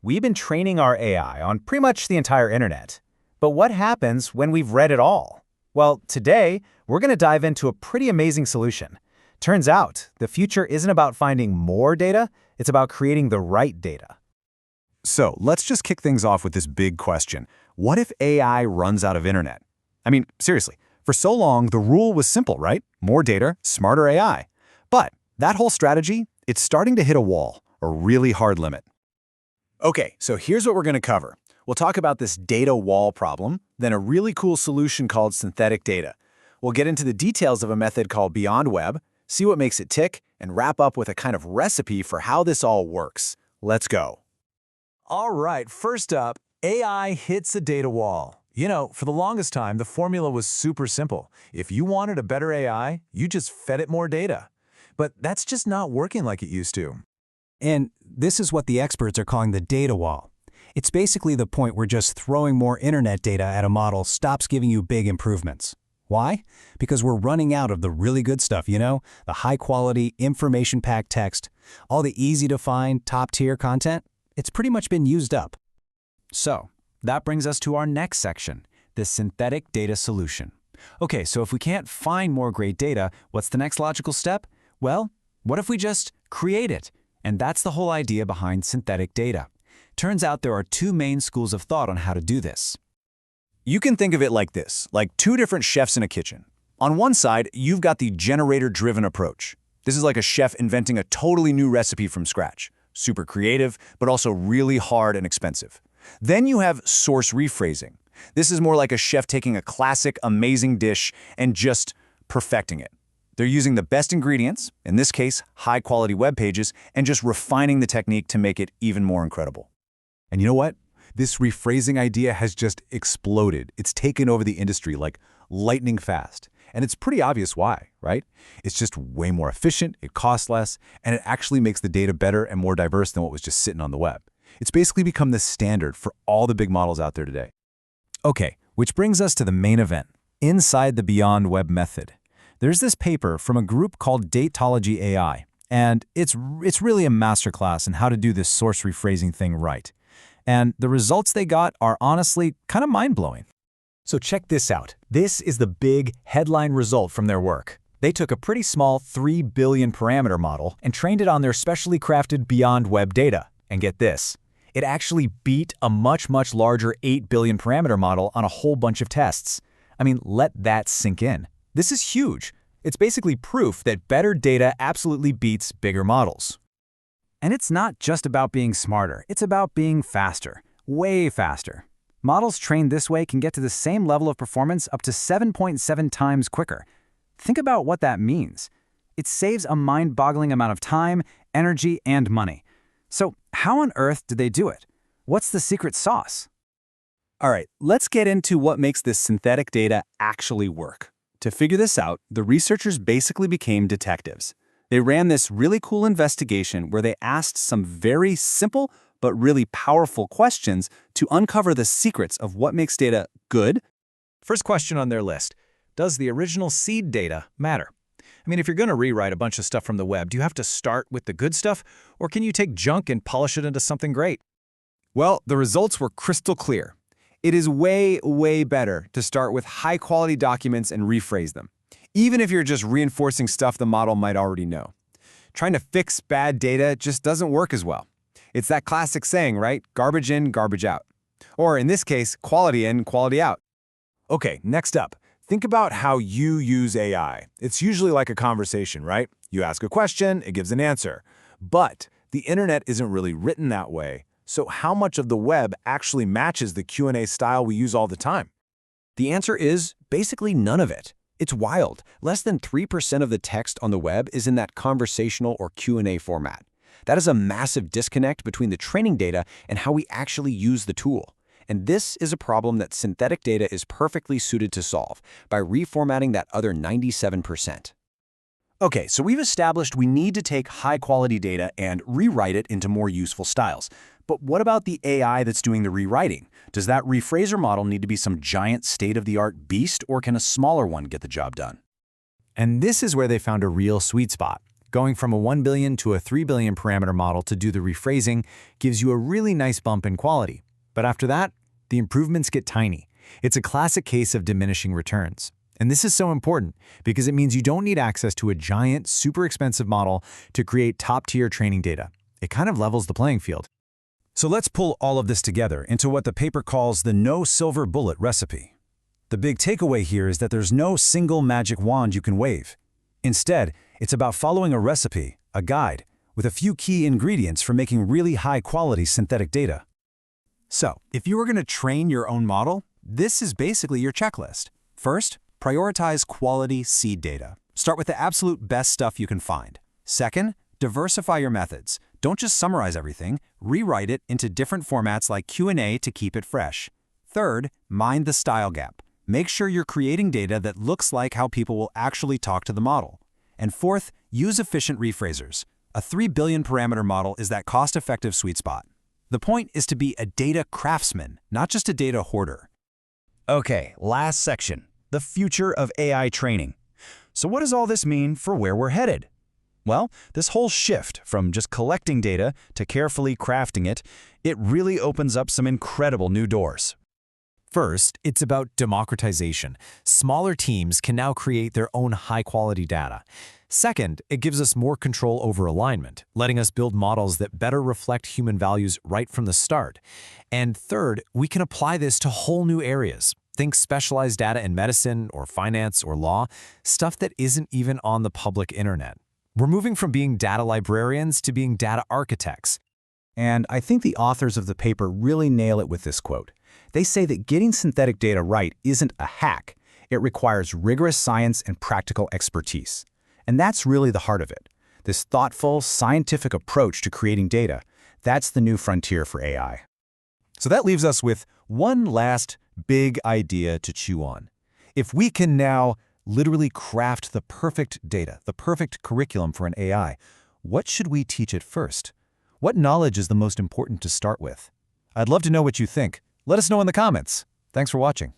we've been training our AI on pretty much the entire internet. But what happens when we've read it all? Well, today, we're going to dive into a pretty amazing solution. Turns out, the future isn't about finding more data, it's about creating the right data. So let's just kick things off with this big question. What if AI runs out of internet? I mean, seriously, for so long, the rule was simple, right? More data, smarter AI. But that whole strategy, it's starting to hit a wall, a really hard limit. Okay, so here's what we're going to cover. We'll talk about this data wall problem, then a really cool solution called synthetic data. We'll get into the details of a method called BeyondWeb, see what makes it tick, and wrap up with a kind of recipe for how this all works. Let's go. All right, first up, AI hits a data wall. You know, for the longest time, the formula was super simple. If you wanted a better AI, you just fed it more data. But that's just not working like it used to. And this is what the experts are calling the data wall. It's basically the point where just throwing more internet data at a model stops giving you big improvements. Why? Because we're running out of the really good stuff, you know? The high-quality, information-packed text, all the easy-to-find, top-tier content. It's pretty much been used up. So, that brings us to our next section, the synthetic data solution. Okay, so if we can't find more great data, what's the next logical step? Well, what if we just create it? And that's the whole idea behind synthetic data. Turns out there are two main schools of thought on how to do this. You can think of it like this, like two different chefs in a kitchen. On one side, you've got the generator-driven approach. This is like a chef inventing a totally new recipe from scratch. Super creative, but also really hard and expensive. Then you have source rephrasing. This is more like a chef taking a classic, amazing dish and just perfecting it. They're using the best ingredients, in this case, high-quality web pages, and just refining the technique to make it even more incredible. And you know what? This rephrasing idea has just exploded. It's taken over the industry like lightning fast. And it's pretty obvious why, right? It's just way more efficient, it costs less, and it actually makes the data better and more diverse than what was just sitting on the web. It's basically become the standard for all the big models out there today. Okay, which brings us to the main event, inside the BeyondWeb method. There's this paper from a group called Datology AI, and it's really a masterclass in how to do this source rephrasing thing right. And the results they got are honestly kind of mind-blowing. So check this out. This is the big headline result from their work. They took a pretty small 3 billion parameter model and trained it on their specially crafted BeyondWeb data. And get this, it actually beat a much, much larger 8 billion parameter model on a whole bunch of tests. I mean, let that sink in. This is huge. It's basically proof that better data absolutely beats bigger models. And it's not just about being smarter, it's about being faster, way faster. Models trained this way can get to the same level of performance up to 7.7 times quicker. Think about what that means. It saves a mind-boggling amount of time, energy, and money. So how on earth did they do it? What's the secret sauce? All right, let's get into what makes this synthetic data actually work. To figure this out, the researchers basically became detectives. They ran this really cool investigation where they asked some very simple but really powerful questions to uncover the secrets of what makes data good. First question on their list, does the original seed data matter? I mean, if you're going to rewrite a bunch of stuff from the web, do you have to start with the good stuff, or can you take junk and polish it into something great? Well, the results were crystal clear. It is way, way better to start with high-quality documents and rephrase them, even if you're just reinforcing stuff the model might already know. Trying to fix bad data just doesn't work as well. It's that classic saying, right? Garbage in, garbage out. Or in this case, quality in, quality out. Okay, next up, think about how you use AI. It's usually like a conversation, right? You ask a question, it gives an answer. But the internet isn't really written that way. So how much of the web actually matches the Q&A style we use all the time? The answer is basically none of it. It's wild. Less than 3% of the text on the web is in that conversational or Q&A format. That is a massive disconnect between the training data and how we actually use the tool. And this is a problem that synthetic data is perfectly suited to solve by reformatting that other 97%. Okay, so we've established we need to take high-quality data and rewrite it into more useful styles. But what about the AI that's doing the rewriting? Does that rephraser model need to be some giant state-of-the-art beast, or can a smaller one get the job done? And this is where they found a real sweet spot. Going from a 1 billion to a 3 billion parameter model to do the rephrasing gives you a really nice bump in quality. But after that, the improvements get tiny. It's a classic case of diminishing returns. And this is so important because it means you don't need access to a giant, super expensive model to create top-tier training data. It kind of levels the playing field. So let's pull all of this together into what the paper calls the no silver bullet recipe. The big takeaway here is that there's no single magic wand you can wave. Instead, it's about following a recipe, a guide, with a few key ingredients for making really high-quality synthetic data. So, if you were going to train your own model, this is basically your checklist. First, prioritize quality seed data. Start with the absolute best stuff you can find. Second, diversify your methods. Don't just summarize everything, rewrite it into different formats like Q&A to keep it fresh. Third, mind the style gap. Make sure you're creating data that looks like how people will actually talk to the model. And fourth, use efficient rephrasers. A 3 billion parameter model is that cost-effective sweet spot. The point is to be a data craftsman, not just a data hoarder. Okay, last section, the future of AI training. So what does all this mean for where we're headed? Well, this whole shift from just collecting data to carefully crafting it, it really opens up some incredible new doors. First, it's about democratization. Smaller teams can now create their own high-quality data. Second, it gives us more control over alignment, letting us build models that better reflect human values right from the start. And third, we can apply this to whole new areas. Think specialized data in medicine or finance or law, stuff that isn't even on the public internet. We're moving from being data librarians to being data architects. And I think the authors of the paper really nail it with this quote. They say that getting synthetic data right isn't a hack. It requires rigorous science and practical expertise. And that's really the heart of it. This thoughtful, scientific approach to creating data, that's the new frontier for AI. So that leaves us with one last big idea to chew on. If we can now literally craft the perfect data, the perfect curriculum for an AI, what should we teach it first? What knowledge is the most important to start with? I'd love to know what you think. Let us know in the comments. Thanks for watching.